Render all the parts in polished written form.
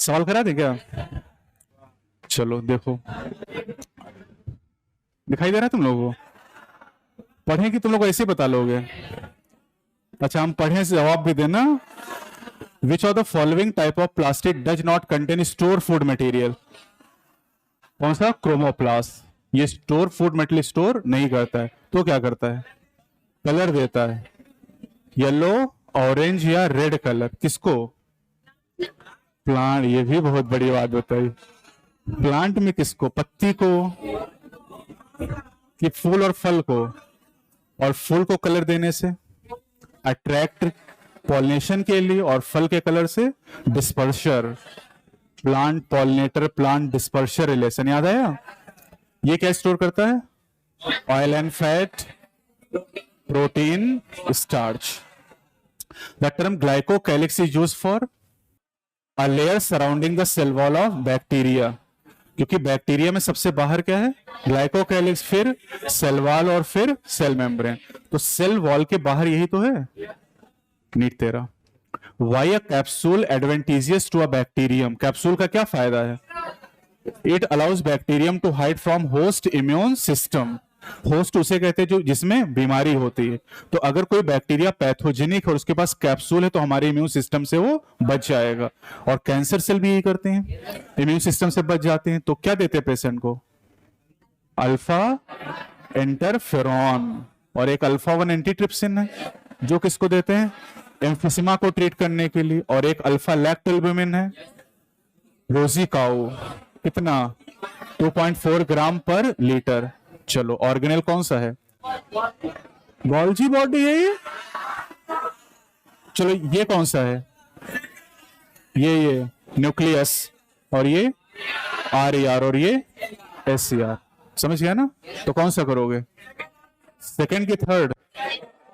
सवाल करा दे क्या? चलो देखो, दिखाई दे रहा है तुम लोगों को? पढ़े कि तुम लोग ऐसे बता लोगे? अच्छा, हम पढ़े से जवाब भी देना। विच of the following type of plastic does not contain store food material? कौन सा? क्रोमोप्लास्ट। ये स्टोर फूड मटेरियल स्टोर नहीं करता है, तो क्या करता है? कलर देता है, येलो, ऑरेंज या रेड कलर। किसको? प्लांट। ये भी बहुत बड़ी बात बताई। प्लांट में किसको? पत्ती को कि फूल और फल को? और फूल को कलर देने से अट्रैक्ट पॉलिनेशन के लिए, और फल के कलर से disperser. Plant pollinator plant disperser relation याद आया? ये क्या स्टोर करता है? Oil and fat, protein, starch. The term glycocalyx is used for a layer surrounding the cell wall of bacteria. क्योंकि बैक्टीरिया में सबसे बाहर क्या है? ग्लाइकोकैलिक्स, फिर सेल वॉल और फिर सेल मेम्ब्रेन। तो सेल वॉल के बाहर यही तो है। नीट तेरा। Why a capsule advantageous to a bacterium? Capsule का क्या फायदा है? It allows bacterium to hide from host immune system. Host उसे कहते हैं जो जिसमें बीमारी होती है। तो अगर कोई बैक्टीरिया पैथोजेनिक है और उसके पास कैप्सूल है तो हमारे इम्यून सिस्टम से वो बच जाएगा। और कैंसर सेल भी यही करते हैं, इम्यून सिस्टम से बच जाते हैं। तो क्या देते हैं पेशेंट को? अल्फा इंटरफेरॉन और एक अल्फा 1 एंटीट्रिप्सिन है जो किसको देते हैं? एम्फिसिमा को ट्रीट करने के लिए। और एक अल्फा लैक्टोल्ब्यूमिन है, रोजी काऊ। कितना? 2.4 ग्राम पर लीटर। चलो, ऑर्गेनेल कौन सा है? गोल्जी बॉडी है ये। चलो, ये कौन सा है? ये न्यूक्लियस। और ये आर और ये SCR। समझ गया ना? तो कौन सा करोगे? सेकेंड की थर्ड?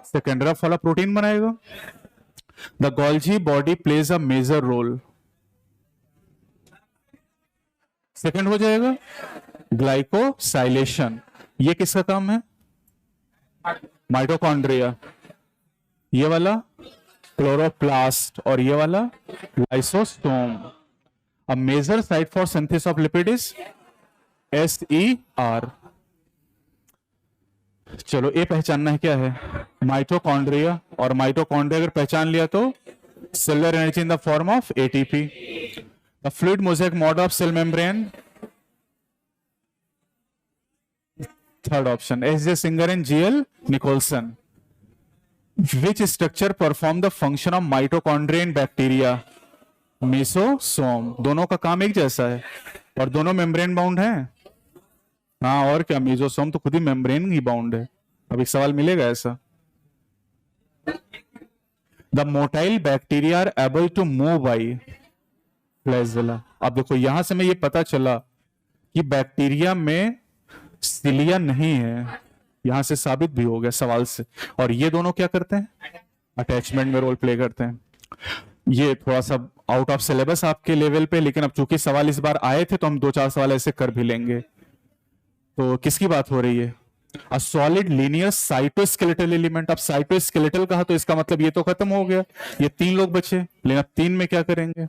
सेकेंड। रफ वाला प्रोटीन बनाएगा। The Golgi body plays a major role. Second हो जाएगा ग्लाइकोसाइलेशन। ये किसका काम है? माइटोकॉन्ड्रिया। ये वाला क्लोरोप्लास्ट और ये वाला lysosome. A major site for synthesis of lipid is SER। चलो, ये पहचानना है क्या है? माइटोकॉन्ड्रिया। और माइटोकॉन्ड्रिया अगर पहचान लिया तो cellular energy in the form of ATP। The fluid mosaic model of cell membrane. Third option SJ Singer and GL Nicolson. Which structure perform the function of mitochondria in bacteria? Mesosome. दोनों का काम एक जैसा है और दोनों membrane bound है। हाँ, और क्या? मेसोसोम तो खुद ही मेम्ब्रेन ही बाउंड है। अब एक सवाल मिलेगा ऐसा। The motile bacteria are able to move by flagella. अब देखो, यहां से मैं ये पता चला कि बैक्टीरिया में सिलिया नहीं है, यहां से साबित भी हो गया सवाल से। और ये दोनों क्या करते हैं? अटैचमेंट में रोल प्ले करते हैं। ये थोड़ा सा आउट ऑफ सिलेबस आपके लेवल पे, लेकिन अब चूंकि सवाल इस बार आए थे तो हम 2-4 सवाल ऐसे कर भी लेंगे। तो किसकी बात हो रही है? A solid linear cytoskeletal element. अब साइटोस्केलेटल कहा तो इसका मतलब ये तो खत्म हो गया, ये 3 लोग बचे, लेकिन अब 3 में क्या करेंगे?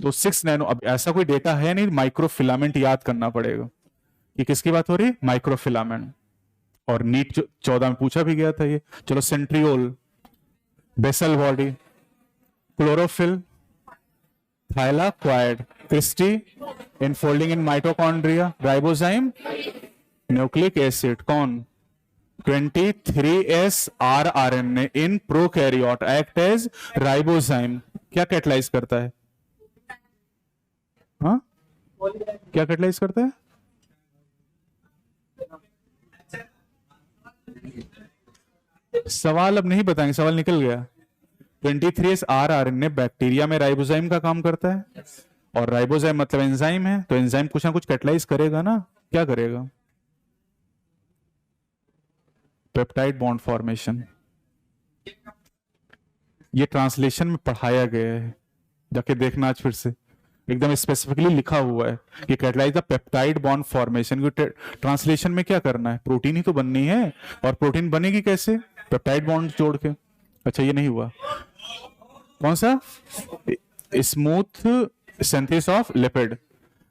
तो 6 नैनो। अब ऐसा कोई डेटा है नहीं, माइक्रोफिलामेंट याद करना पड़ेगा। ये किसकी बात हो रही है? माइक्रोफिलामेंट। और नीट 14 में पूछा भी गया था ये। चलो, centriole, basal body, chlorophyll, thylakoid, cristae, infolding in mitochondria, ribozyme, nucleic acid. कौन? 23S rRNA in prokaryote act as ribozyme. क्या कैटलाइज करता है? हाँ, क्या कैटलाइज करता है? सवाल अब नहीं बताएंगे, सवाल निकल गया। 23S rRNA बैक्टीरिया में राइबोजाइम का काम करता है, और राइबोजाइम मतलब एंजाइम है, तो एंजाइम कुछ ना कुछ कैटलाइज करेगा ना। क्या करेगा? Peptide bond formation. ये ट्रांसलेशन में पढ़ाया गया है, जाके देखना आज फिर से, एकदम स्पेसिफिकली लिखा हुआ है कि catalyse the peptide bond formation. Translation में क्या करना है? प्रोटीन ही तो बननी है, और प्रोटीन बनेगी कैसे? पेप्टाइड बॉन्ड जोड़ के। अच्छा, ये नहीं हुआ। कौन सा? smooth synthesis of lipid.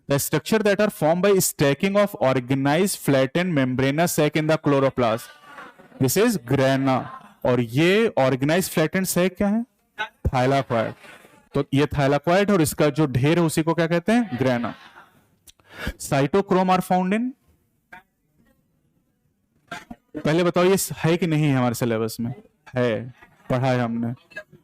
The structure that are formed by stacking of organized flattened membranous sac in the chloroplast. This is grana. और ये organized flattened sac क्या है? Thylakoid. तो ये thylakoid और इसका जो ढेर है उसी को क्या कहते हैं? grana. Cytochrome are found in. पहले बताओ ये है कि नहीं है हमारे सिलेबस में? है, पढ़ा है हमने.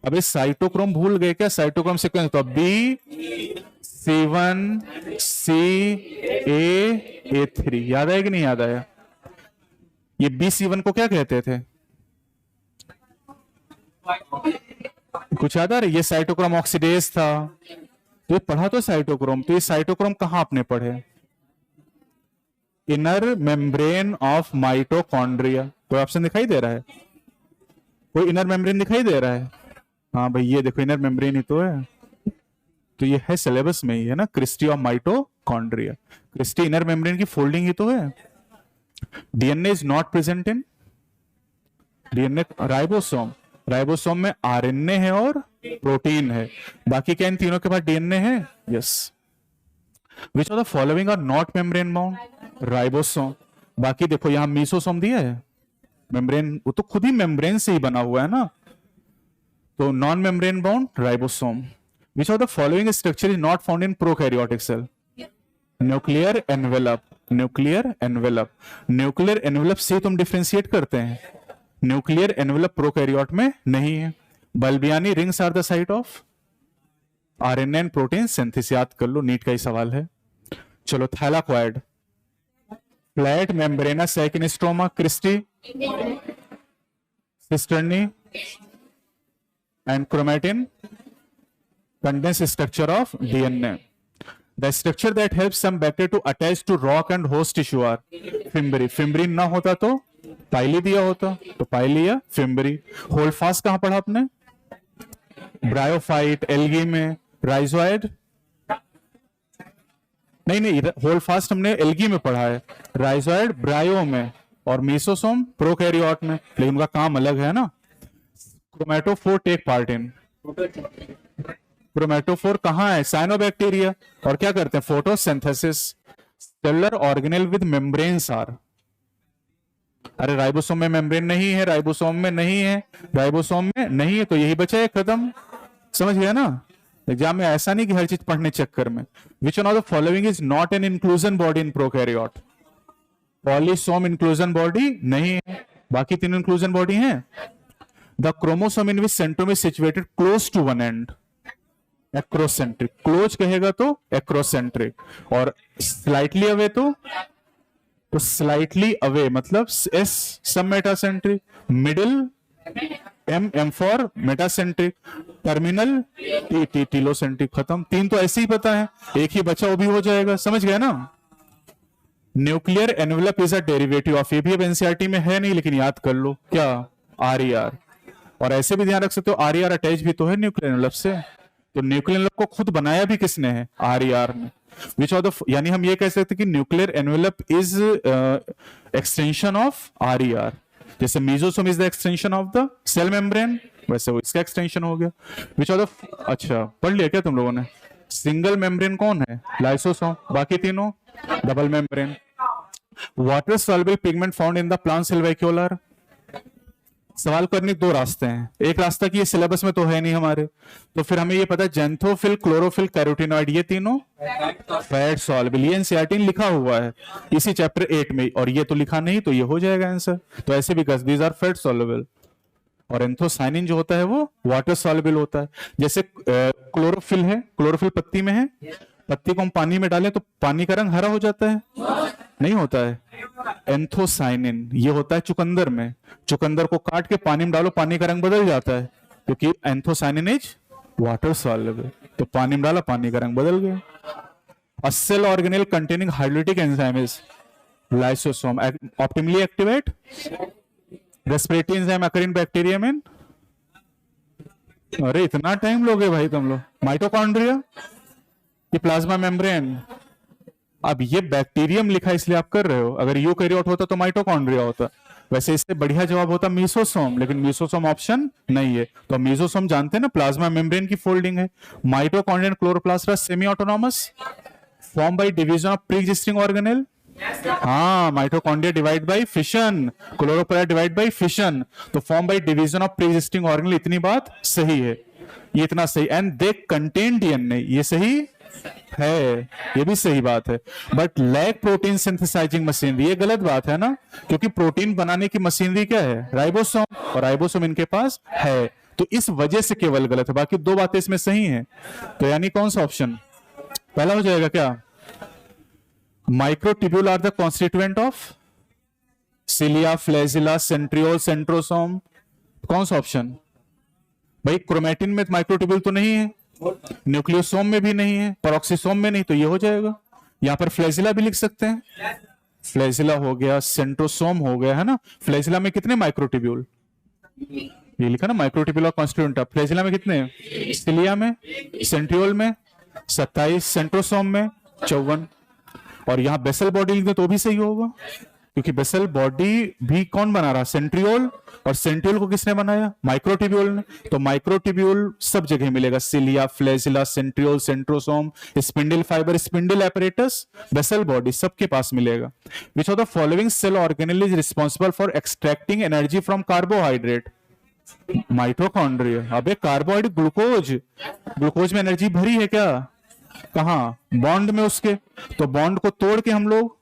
अब ये साइटोक्रोम भूल गए क्या? साइटोक्रोम सीक्वेंस तो B7CA3 याद आया कि नहीं याद आया? ये B7 को क्या कहते थे? कुछ याद आ रहा है? ये साइटोक्रोम ऑक्सीडेज था. तो ये पढ़ा तो साइटोक्रोम. तो ये साइटोक्रोम कहां आपने पढ़े? Inner membrane of mitochondria. कोई ऑप्शन दिखाई दे रहा है? कोई इनर मेम्ब्रेन दिखाई दे रहा है? हाँ भाई ये देखो इनर मेम्ब्रेन ही तो है. तो ये है सिलेबस में ही है ना, cristae of mitochondria. Cristae inner membrane की फोल्डिंग ही तो है. DNA is not present in DNA. Ribosome, ribosome में आरएनए है और प्रोटीन है. बाकी क्या इन तीनों के पास डीएनए है? Yes. Which of the following are not membrane bound? Ribosome. बाकी देखो यहां मीसोसोम दिया है. मेम्ब्रेन वो तो खुद ही मेम्ब्रेन से ही बना हुआ है ना. तो non membrane bound ribosome. Which of the following structure is not found in prokaryotic cell? Nuclear envelope. Nuclear envelope. Nuclear envelope से तुम डिफरेंशिएट करते हैं. न्यूक्लियर एनवेलप प्रोकैरियोट में नहीं है. Balbiani rings are the site of RNA and protein synthesis. याद कर लो, नीट का ही सवाल है. चलो thylakoid. Flat membranous sac in stroma. Cristae, cisternae and chromatin condense structure of DNA. The structure that helps some bacteria to attach to rock and host tissue are fimbriae. Fimbriae ना होता तो पाइली दिया होता, तो पाइली या फिम्बरी. होल्ड फास्ट कहां पढ़ा आपने? ब्रायोफाइट. एल्गी में. राइजोइड नहीं, होल्ड फास्ट हमने एल्गी में पढ़ा है. राइजोइड ब्रायो में और मीसोसोम प्रोकैरियोट में, लेकिन उनका काम अलग है ना. Chromatophore take part in. Chromatophore कहां है? साइनोबैक्टीरिया. और क्या करते हैं? Photosynthesis. Cellular organelle with membranes are. अरे राइबोसोम में मेम्ब्रेन नहीं है, राइबोसोम में नहीं है, राइबोसोम में नहीं है, तो यही बचा है, खत्म. समझ गया ना? एग्जाम में ऐसा नहीं कि हर चीज पढ़ने चक्कर में. Which one of the following is not an inclusion body in prokaryote? Polysome inclusion body नहीं है. बाकी तीन इंक्लूजन बॉडी हैं. The chromosome in which centromere is situated close to one end. Acrocentric. Close कहेगा तो एक्रोसेंट्रिक, और slightly away तो slightly away मतलब S submetacentric. Middle M for metacentric. Terminal T telocentric. खत्म. तीन तो ऐसे ही पता है, एक ही बचा, वो भी हो जाएगा. समझ गया ना? Nuclear envelope is a derivative of. ये भी अब एनसीईआरटी में है नहीं, लेकिन याद कर लो क्या? आरईआर. और ऐसे भी ध्यान रख सकते हो आरईआर अटैच भी तो है न्यूक्लियर एनवेलप से. तो न्यूक्लियर एनवेलप को खुद बनाया भी किसने है? आरईआर ने. विच ऑफ द, यानी हम ये कह सकते हैं कि nuclear envelope is extension of RER. जैसे mesosome is the extension of the cell membrane, वैसे वो इसका एक्सटेंशन हो गया. विच ऑफ द, अच्छा पढ़ लिया क्या तुम लोगों ने? सिंगल मेम्ब्रेन कौन है? लाइसोसोम. बाकी तीनों double membrane. Water soluble pigment found in the plant cell vacuolar. सवाल करने के दो रास्ते हैं. एक रास्ता की ये सिलेबस में तो है नहीं हमारे, तो फिर हमें ये पता है जेंथोफिल, क्लोरोफिल, कैरोटिनॉइड, ये तीनों फैट सॉल्युबल. ये एनसीईआरटी लिखा हुआ है इसी चैप्टर 8 में, और ये तो लिखा नहीं, तो ये हो जाएगा आंसर. तो ऐसे भी दीज आर फैट सॉल्युबल. और एंथोसाइनिन जो होता है वो वाटर सॉल्युबल होता है. जैसे क्लोरोफिल है, क्लोरोफिल पत्ती में है, पत्ती को हम पानी में डालें तो पानी का रंग हरा हो जाता है? नहीं होता है. एंथोसाइनिन ये होता है चुकंदर में. चुकंदर को काट के पानी में डालो, पानी का रंग बदल जाता है, क्योंकि एंथोसाइनिन इज वाटर सॉल्युबल. तो पानी में डाला, पानी का रंग बदल गया. A cell organelle containing hydrolytic enzyme is lysosome. Optimally activate respiratory enzyme occur in bacterium in. अरे इतना टाइम लोगे भाई तुम लोग. माइटोकॉन्ड्रिया कि प्लाज्मा मेम्ब्रेन. अब ये बैक्टीरियम लिखा इसलिए आप कर रहे हो. अगर यूकैरियोट होता तो माइटोकॉन्ड्रिया होता. वैसे इससे बढ़िया जवाब होता मीसोसोम, लेकिन मीसोसोम ऑप्शन नहीं है। तो मीसोसोम जानते हैं ना, प्लाज्मा मेम्ब्रेन की फोल्डिंग है। Mitochondria and chloroplast are semi autonomous, form by division of pre existing organelle. हाँ, mitochondria divide by fission, chloroplast divide by fission, तो form by division of pre existing organelle. इतनी बात सही है, ये इतना सही। एंड दे कंटेन डीएनए, ये सही है, ये भी सही बात है। But lack protein synthesising machinery, ये गलत बात है ना, क्योंकि प्रोटीन बनाने की मशीनरी क्या है, राइबोसोम, और राइबोसोम इनके पास है, तो इस वजह से केवल गलत है। बाकी दो बातें इसमें सही हैं। तो यानी कौन सा ऑप्शन पहला हो जाएगा क्या? Microtubule are the constituent of cilia, flagella, centriole, centrosome. कौन सा ऑप्शन भाई? क्रोमेटिन में माइक्रोट्यूब्यूल तो नहीं है, न्यूक्लियोसोम में भी नहीं है, पेरोक्सिसोम में नहीं, तो ये हो जाएगा। यहां पर फ्लैजिला भी लिख सकते हैं, फ्लैजिला हो गया, सेंट्रोसोम हो गया, है ना। फ्लैजिला में कितने माइक्रोट्यूब्यूल? ये लिखा ना, माइक्रोट्यूब्यूल कॉन्स्टिट्यूएंट। फ्लैजिला में कितने? सिलिया में, सेंट्रियोल में 27, सेंट्रोसोम में 54। और यहां बेसल बॉडी लिख दे तो भी सही होगा, क्योंकि बेसल बॉडी भी कौन बना रहा? सेंट्रियोल, और सेंट्रियोल को किसने बनाया? माइक्रोट्यूब्यूल ने। तो माइक्रोट्यूब्यूल सब जगह मिलेगा, cilia, flagella, centriole, centrosome, spindle fibre, spindle apparatus, basal body, सबके पास मिलेगा। Which of the following cell organelle is responsible for extracting energy from carbohydrate? Mitochondria. अबे कार्बोहाइड्रेट, ग्लूकोज, ग्लूकोज में एनर्जी भरी है क्या? कहा? बॉन्ड में उसके। तो बॉन्ड को तोड़ के हम लोग,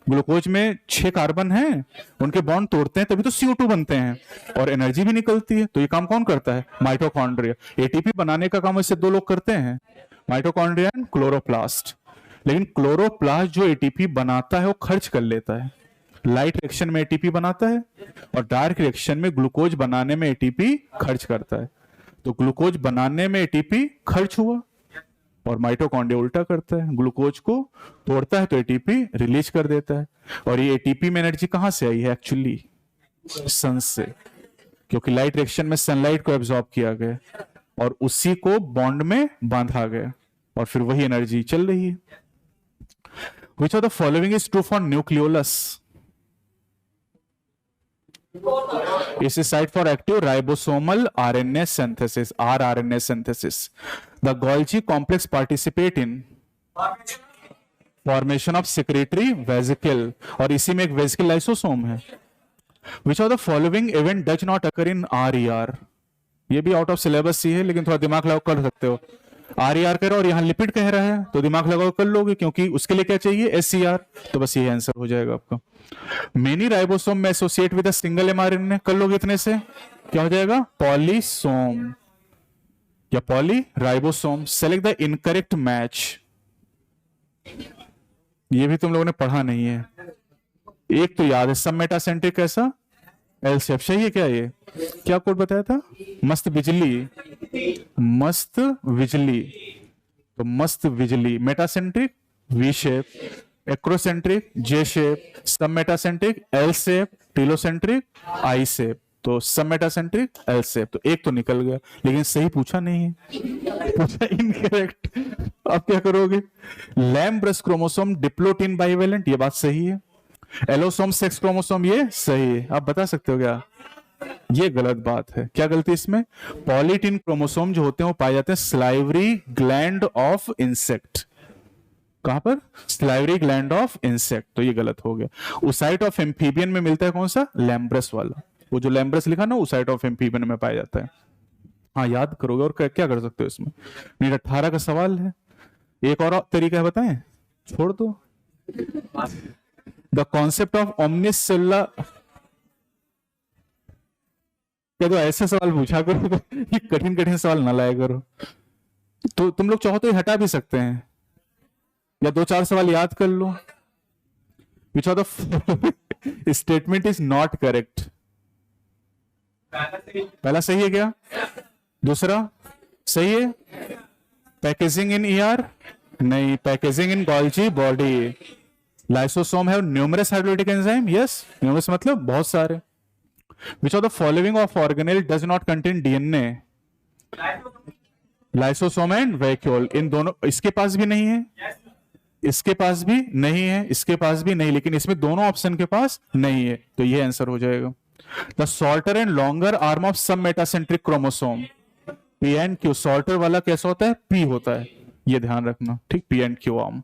ग्लूकोज में 6 कार्बन हैं, उनके बॉन्ड तोड़ते हैं तभी तो CO2 बनते हैं और एनर्जी भी निकलती है। तो ये काम कौन करता है? माइटोकॉन्ड्रिया। एटीपी बनाने का काम इससे दो लोग करते हैं, माइटोकॉन्ड्रिया एंड क्लोरोप्लास्ट। लेकिन क्लोरोप्लास्ट जो एटीपी बनाता है वो खर्च कर लेता है। लाइट रिएक्शन में एटीपी बनाता है और डार्क रिएक्शन में ग्लूकोज बनाने में एटीपी खर्च करता है। तो ग्लूकोज बनाने में एटीपी खर्च हुआ और माइटोकॉन्ड्रिया उल्टा करता है, ग्लूकोज को तोड़ता है तो एटीपी रिलीज कर देता है। और ये एटीपी में एनर्जी कहां से आई है? एक्चुअली सन से, क्योंकि लाइट रिएक्शन में सनलाइट को एब्जॉर्ब किया गया और उसी को बॉन्ड में बांधा गया और फिर वही एनर्जी चल रही है। Which of the following is true for nucleolus? Is a site for active ribosomal RNA synthesis, rRNA synthesis. The Golgi complex participate in formation of secretory vesicle, और इसी में एक वेसिकल लाइसोसोम है। Which of the following event does not occur in RER? ये भी out of syllabus ही है, लेकिन थोड़ा दिमाग लगाओ कर सकते हो। RER कह रहा है और यहाँ लिपिड कह रहा है, तो दिमाग लगाओ कर लोगे, क्योंकि उसके लिए क्या चाहिए? SCR, तो बस ये आंसर हो जाएगा आपका। मेनी राइबोसोम में associate with a single mRNA, कर लोगे इतने से, क्या हो जाएगा? पॉलीसोम या poly ribosome. Select the incorrect match, ये भी तुम लोगों ने पढ़ा नहीं है। एक तो याद है, सब मेटासेंट्रिक कैसा? L shape. सही है क्या? ये क्या कोड बताया था? मस्त बिजली, मस्त बिजली, तो मस्त बिजली। मेटासेंट्रिक वी शेप, एक्रोसेंट्रिक जे शेप, सब मेटासेंट्रिक एल शेप, टीलोसेंट्रिक आई शेप, तो सब मेटासेंट्रिक एल शेप। तो एक तो निकल गया, लेकिन सही पूछा नहीं है, पूछा इनकरेक्ट। अब क्या करोगे? Lamp brush chromosome diplotene bivalent, ये बात सही है। एलोसोम सेक्स क्रोमोसोम, ये सही है। आप बता सकते हो क्या? ये गलत बात है। क्या गलती इसमें? पॉलीटिन क्रोमोसोम जो होते हैं वो पाए जाते हैं स्लाइवरी ग्लैंड ऑफ इंसेक्ट। कहां पर? स्लाइवरी ग्लैंड ऑफ इंसेक्ट, तो ये गलत हो गया। उसाइट ऑफ एम्फीबियन में मिलता है कौन सा? लैम्ब्रस वाला, वो जो लैम्ब्रस लिखा ना, उसाइट ऑफ एम्फीबियन में पाया जाता है। हाँ, याद करोगे और क्या कर सकते हो इसमें। नहीं, 18 का सवाल है। एक और तरीका है, बताएं? छोड़ दो। The concept of omnis cellular, क्या तो ऐसे सवाल पूछा करो, ये कठिन कठिन सवाल ना लाया करो। तो तुम लोग चाहो तो ये हटा भी सकते हैं, या 2-4 सवाल याद कर लो। Which of the statement is not correct? पहला सही है क्या? दूसरा सही है? पैकेजिंग इन ER नहीं, packaging in Golgi body. Lysosome have numerous hydrolytic enzyme, yes, numerous मतलब बहुत सारे। Which of the following of organelle does not contain DNA? Lysosome and vacuole, इन दोनों, इसके पास भी नहीं है, इसके पास भी नहीं है, इसके पास भी नहीं, लेकिन इसमें दोनों ऑप्शन के पास नहीं है, तो ये आंसर हो जाएगा। The shorter and longer arm of some metacentric chromosome, p and q. Shorter वाला कैसा होता है, पी होता है, ये ध्यान रखना, ठीक। P and q arm.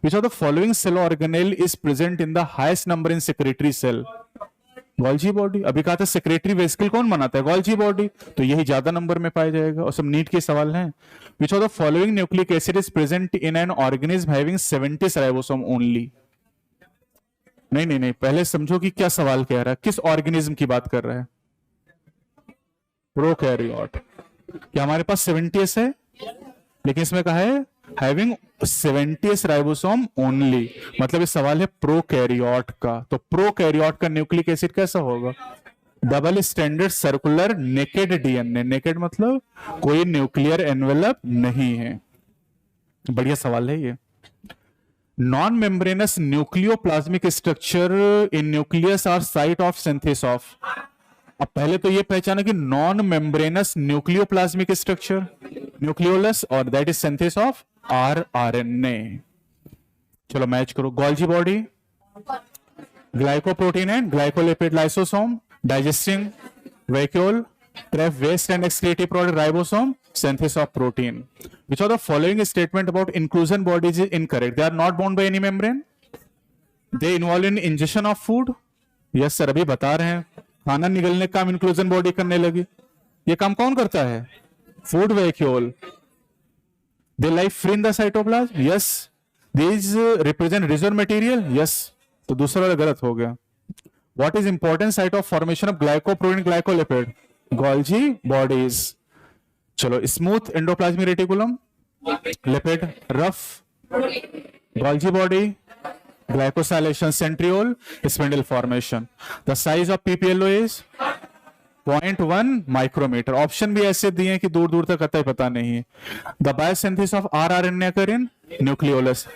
Which of the following cell organelle is present in the highest number in secretory cell? Golgi body. अभी कहा था सेक्रेटरी वेसिकल कौन बनाता है, गोल्जी बॉडी, तो यही ज्यादा नंबर में पाया जाएगा, और सब नीट के सवाल हैं। विच of the following nucleic acid is present in an organism having 70 ribosome only? नहीं नहीं नहीं, पहले समझो कि क्या सवाल कह रहा है, किस ऑर्गेनिज्म की बात कर रहा है। प्रोकैरियोट। क्या हमारे पास 70 है, लेकिन इसमें कहा है हैविंग 70 राइबोसोम ओनली, मतलब ये सवाल है प्रोकैरियोट का। तो प्रोकैरियोट का न्यूक्लिक एसिड कैसा होगा, double standard circular naked DNA. Naked मतलब कोई न्यूक्लियर एनवेलप नहीं है। बढ़िया सवाल है ये। Non membranous nucleoplasmic structure in nucleus are site of synthesis of. अब पहले तो ये पहचाना कि non membranous nucleoplasmic structure nucleolus, और that is synthesis of RNA. चलो मैच करो। Golgi body, glycoprotein and glycolipid lysosome, digesting vacuole, prep waste and excretive product ribosome, synthesis of protein. Which of the following statement about inclusion bodies is incorrect? They are not bound by any membrane. They involve in ingestion of food. Yes sir, अभी बता रहे हैं खाना निगलने का काम inclusion body करने लगी। ये काम कौन करता है, food vacuole. They lie free in the cytoplasm. Yes. These represent reserve material. Yes. तो दूसरा वाला गलत हो गया। What is important site of formation of glycoprotein glycolipid? Golgi bodies. चलो smooth endoplasmic reticulum, lipid rough, Golgi body, glycosylation centriole, spindle formation. The size of PPLO is 0.1 micrometre. Option भी ऐसे दिए हैं कि दूर दूर तक कतई पता नहीं है। The biosynthesis of rRNA occur in nucleolus.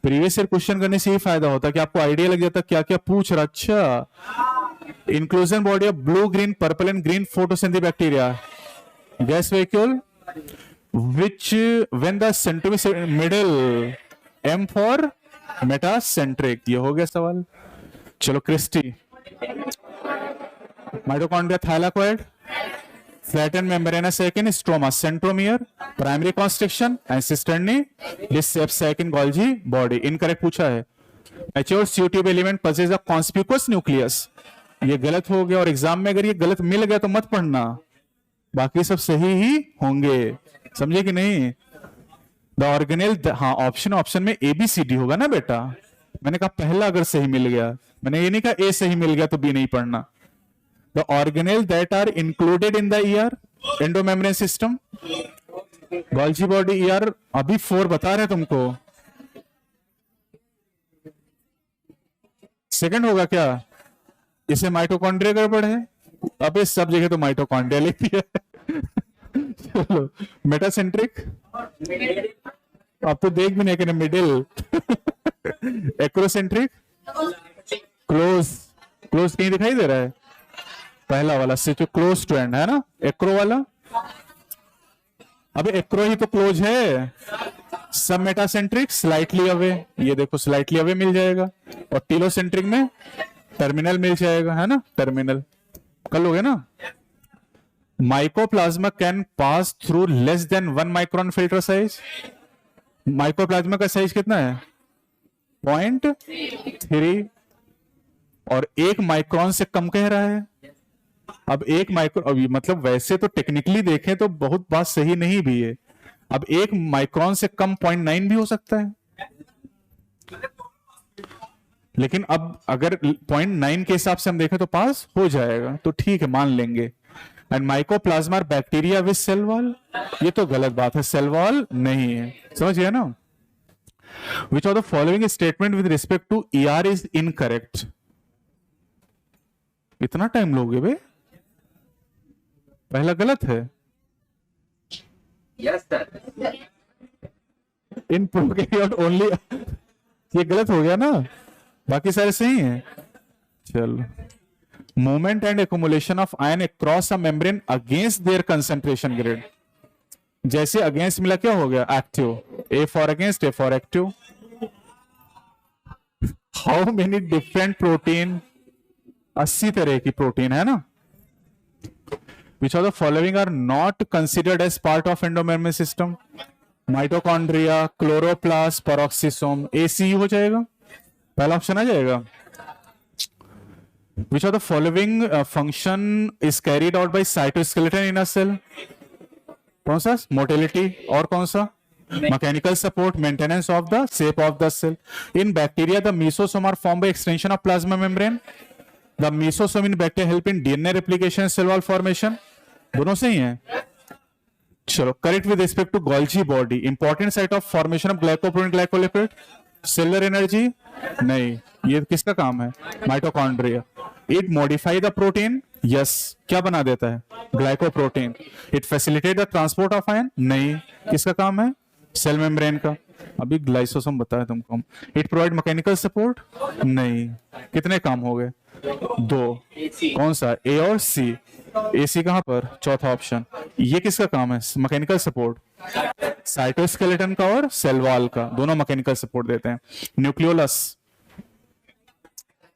Previous year question करने से ही फायदा होता है कि आपको आइडिया लग जाता क्या क्या पूछ रहा। अच्छा, inclusion body of blue, green, purple and green photosynthetic bacteria. Gas vacuole, which when the centromere middle, M for metacentric. ये हो गया सवाल। चलो cristae, mitochondria thylakoid, flattened membranous sac in stroma, centromere, primary constriction and cisternae, this sac in Golgi body. Incorrect पूछा है। Mature CO2 element possess a conspicuous nucleus. ये गलत हो गया, और एग्जाम में अगर ये गलत मिल गया तो मत पढ़ना, बाकी सब सही ही होंगे, समझे कि नहीं। द ऑर्गेनेल, हाँ ऑप्शन में ए बी सी डी होगा ना बेटा। मैंने कहा पहला अगर सही मिल गया, मैंने ये नहीं कहा ए सही मिल गया तो बी नहीं पढ़ना। The organelle that are included in the ER endomembrane system, Golgi body ER अभी 4 बता रहे तुमको। सेकंड होगा क्या, इसे माइटोकॉन्ड्रिया गड़बड़ है। अब इस सब जगह तो माइटोकॉन्ड्रिया लिखती है। चलो मेटासेंट्रिक, आप तो देख भी नहीं कि मिडिल। एक्रोसेंट्रिक, क्लोज, क्लोज कहीं दिखाई दे रहा है, पहला वाला सिर्फ क्लोज टू एंड है ना, एक्रो वाला। अबे एक्रो ही तो क्लोज है। सब मेटासेंट्रिक स्लाइटली अवे, ये देखो स्लाइटली अवे मिल जाएगा, और टीलोसेंट्रिक में टर्मिनल मिल जाएगा, है ना, टर्मिनल कल हो गया ना। Mycoplasma can pass through less than 1 micron filter size. Mycoplasma का साइज कितना है, 0.3, और 1 माइक्रोन से कम कह रहा है। अब 1 माइक्रो, अभी मतलब वैसे तो टेक्निकली देखें तो बहुत बात सही नहीं भी है। अब 1 माइक्रोन से कम 0.9 भी हो सकता है, लेकिन अब अगर 0.9 के हिसाब से हम देखें तो पास हो जाएगा, तो ठीक है मान लेंगे। And mycoplasma bacteria with cell wall, ये तो गलत बात है, सेल वॉल नहीं है, समझ गया ना। Which of the following statement with respect to ER is incorrect. इतना टाइम लोगे बे, पहला गलत है। Yes sir. In prokaryote only, ये गलत हो गया ना, बाकी सारे सही हैं। चलो, movement and accumulation of ion across a membrane against their concentration grade. जैसे अगेंस्ट मिला क्या हो गया, active. A for against, A for active. How many different protein, 80 तरह की प्रोटीन है ना. Which of the following are not considered as part of endomembrane system? Mitochondria, chloroplast, peroxisome. AC हो जाएगा, पहला ऑप्शन आ जाएगा. Which of the following function is carried out by cytoskeleton in a cell? कौन सा? Motility. और कौन सा? Mechanical support, maintenance of the shape of the cell. In bacteria the mesosome are form by extension of plasma membrane. The mesosome in bacteria help in DNA replication, cell wall formation. दोनों सही हैं. चलो, correct with respect to Golgi body. Important site of formation of glycoprotein, glycolipid. Cellular energy नहीं, ये किसका काम है? Mitochondria. It modify the protein, yes. क्या बना देता है? Glycoprotein. It facilitate the transport of ion, नहीं. किसका काम है? सेल मेम्ब्रेन का. अभी ग्लाइसोसोम बताया तुमको. इट प्रोवाइड मैकेनिकल सपोर्ट, नहीं. कितने काम हो गए? 2. कौन सा? ए और सी. एसी कहां पर? चौथा ऑप्शन. ये किसका काम है? Mechanical support. साइटोस्केलेटन का और सेल वॉल का, दोनों मैकेनिकल सपोर्ट देते हैं. न्यूक्लियोलस.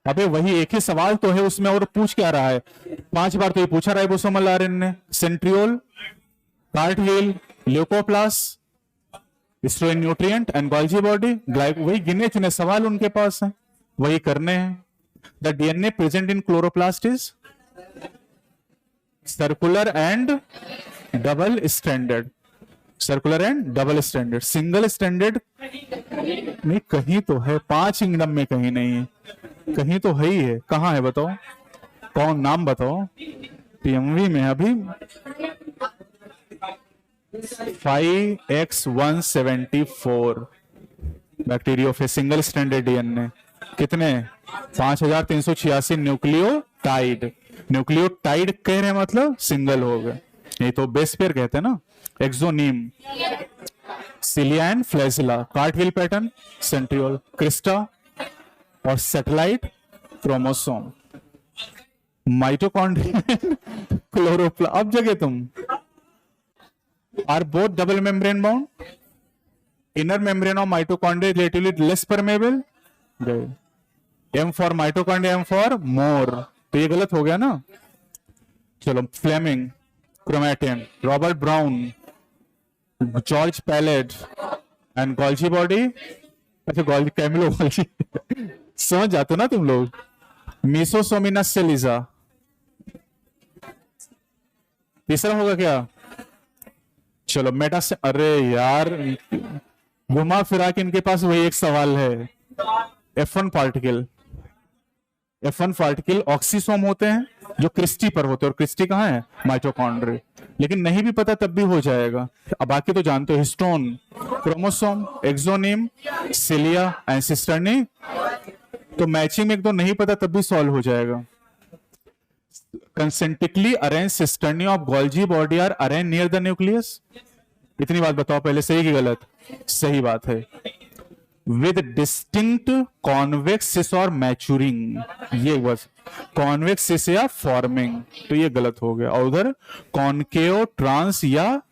अबे वही एक ही सवाल तो है उसमें, और पूछ क्या रहा है? 5 बार तो ये पूछा ribosomal RNA. Centriole, कार्टविल, leucoplast, storage nutrient and Golgi body. वही गिने चुने सवाल उनके पास हैं, वही करने हैं. The DNA present in chloroplast is circular and double standard. Circular and double standard. Single standard नहीं, कहीं तो है. 5 किंगडम में कहीं नहीं है, कहीं तो है ही है. कहां है बताओ? कौन? नाम बताओ. पीएमवी में अभी 5x174 bacteriophage single standard DNA. कितने? 5386 न्यूक्लियोटाइड. न्यूक्लियोटाइड कह रहे हैं मतलब सिंगल हो गए. नहीं तो बेस पेयर कहते हैं ना. Axoneme, cilia and flagella. Cartwheel pattern, centriole, crista और सैटेलाइट क्रोमोसोम. Mitochondria, chloroplast. अब जगह तुम. Are both double membrane bound. Inner membrane of mitochondria relatively less permeable. M for mitochondria, M for more. तो ये गलत हो गया ना. चलो, Flemming, chromatin, Robert Brown, George Palade and Golgi body. अच्छा, गोल्जी, कैमिलो गोल्जी. समझ जाते ना तुम लोग. मीसोसोमिनस सेलिजा. तीसरा होगा क्या? चलो, मेटा से. अरे यार, घुमा फिरा के इनके पास वही एक सवाल है. F1 particle. F1 particle oxysome होते हैं जो क्रिस्टी पर होते हैं, और क्रिस्टी कहां है? माइटोकॉन्ड्रिया. लेकिन नहीं भी पता तब भी हो जाएगा. अब बाकी तो जानते हो. Histone, chromosome, exonym, cilia and cisternae. तो मैचिंग में एक दो नहीं पता तब भी सॉल्व हो जाएगा. Concentrically arrange cisternae of Golgi body are arrange near the nucleus. इतनी बात बताओ पहले, सही कि गलत? सही बात है. विद डिस्टिंक्ट कॉन्वेक्स सिस और मैचुरिंग. ये बस कॉन्वेक्स सिस या फॉर्मिंग, तो ये गलत हो गया. और उधर कॉन्केव ट्रांस या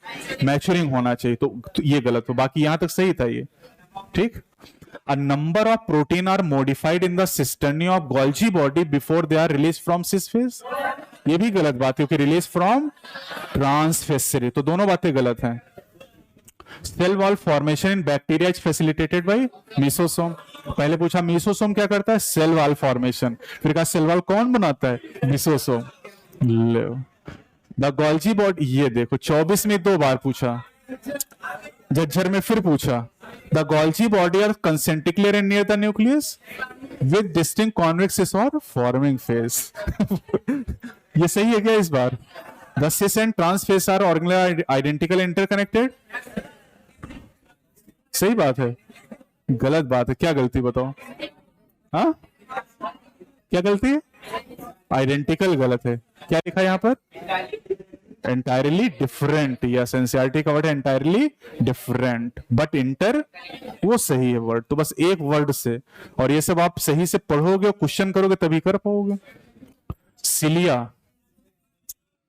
मैचुरिंग होना चाहिए, तो ये गलत हो. बाकी यहां तक सही था ये. ठीक. A number of protein are modified in the cisternae of Golgi body before they are released from cis phase. ये भी गलत बात है, क्योंकि रिलीज फ्रॉम ट्रांस फेज से. तो दोनों बातें गलत हैं. Cell wall formation in bacteria is facilitated by mesosome. पहले पूछा मेसोसोम क्या करता है? Cell wall formation. फिर कहा सेल वॉल कौन बनाता है? मेसोसोम. The Golgi body. ये देखो 24 में 2 बार पूछा. झज्जर में फिर पूछा. The Golgi body are concentrically arranged near the nucleus with distinct convex cis or forming face. ये सही है क्या इस बार? The cis and trans face are organelle identical interconnected. सही बात है. गलत बात है. क्या गलती बताओ? हाँ, क्या गलती है? आइडेंटिकल गलत है. क्या लिखा है यहां पर? Entirely different. यस, एनसीईआरटी का वर्ड है एंटायरली डिफरेंट, बट इंटर वो सही है वर्ड. तो बस एक वर्ड से, और ये सब आप सही से पढ़ोगे और क्वेश्चन करोगे तभी कर पाओगे. सिलिया,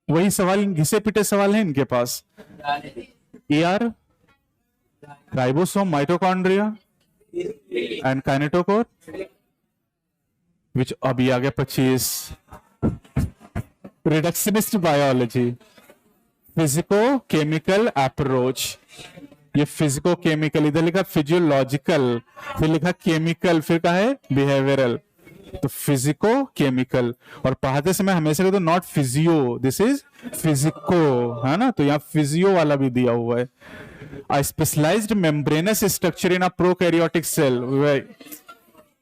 वही सवाल, घिसे पिटे सवाल है इनके पास. ER, ribosome, mitochondria and kinetochore. Which अभी आ गया 25। Reductionist biology, physico chemical approach, ये फिजिको केमिकल, इधर लिखा फिजियोलॉजिकल, फिर लिखा केमिकल, फिर कहा है बिहेवियरल, तो फिजिको केमिकल। और पढ़ाते समय हमेशा कहते not physio, this is physico, है ना, तो यहाँ फिजियो वाला भी दिया हुआ है। A specialized membranous structure in a prokaryotic cell,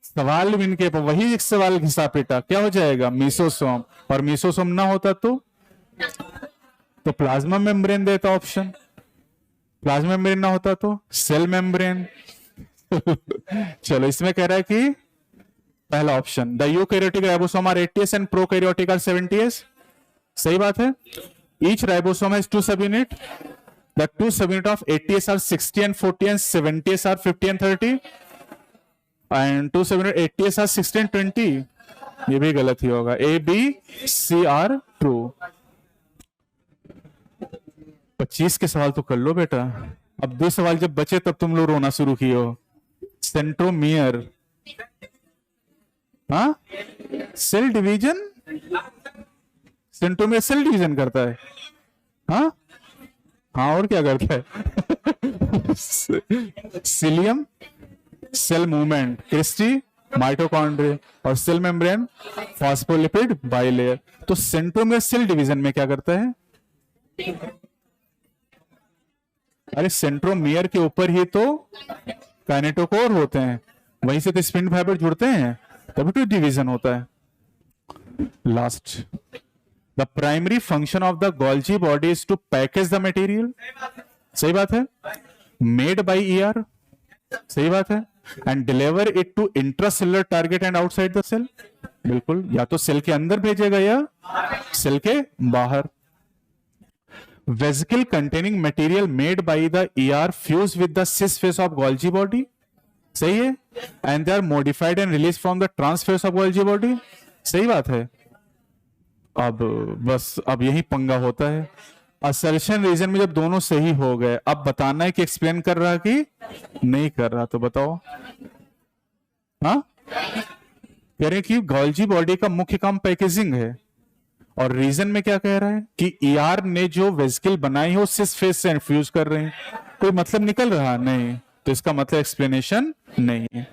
सवाल इनके पर वही एक सवाल घिसा पेटा, क्या हो जाएगा, मीसोसोम, और मीसोसोम ना होता तो प्लाज्मा मेम्ब्रेन देता ऑप्शन, प्लाज्मा मेम्ब्रेन ना होता तो सेल मेम्ब्रेन। चलो इसमें कह रहा है कि पहला option, the eukaryotic ribosome are 80s and prokaryotic are 70s, सही बात है। Each ribosome has 2 subunit, the 2 subunit of 80s are 60 and 40 and 70s are 50 and 30 and 2 subunit 80s are 60 and 20, ये भी गलत ही होगा, A B C are true। 25 के सवाल तो कर लो बेटा, अब 2 सवाल जब बचे तब तुम लोग रोना शुरू किए हो। सेंट्रोमियर, हाँ, cell division, centromere cell division करता है, हाँ हाँ, और क्या करता है? Cilium cell movement, cristae mitochondria, और सेल मेम्ब्रेन फॉस्फोलिपिड बाइलेयर। तो सेंट्रोमियर सेल डिवीजन में क्या करता है? अरे सेंट्रोमियर के ऊपर ही तो काइनेटोकोर होते हैं, वहीं से तो स्पिंड फाइबर जुड़ते हैं, तभी तो डिवीजन होता है। Last, the primary function of the Golgi body is to package the material, सही बात है, मेड बाय ईआर, सही बात है, and deliver it to intracellular target and outside the cell, बिल्कुल, या तो सेल के अंदर भेजेगा या सेल के बाहर। Vesicle containing material made by the ER fuse with the cis face of Golgi body, सही है, and they are modified and release from the trans face of Golgi body, सही बात है। अब बस अब यही पंगा होता है, असर्शन रीजन में जब दोनों सही हो गए, अब बताना है कि एक्सप्लेन कर रहा कि नहीं कर रहा, तो बताओ। हाँ, कह रहे कि गोल्जी बॉडी का मुख्य काम पैकेजिंग है, और रीजन में क्या कह रहा है कि ईआर ने जो वेसिकल बनाई है वो सिस फेस से इन्फ्यूज कर रहे हैं, कोई मतलब निकल रहा नहीं, तो इसका मतलब एक्सप्लेनेशन नहीं है।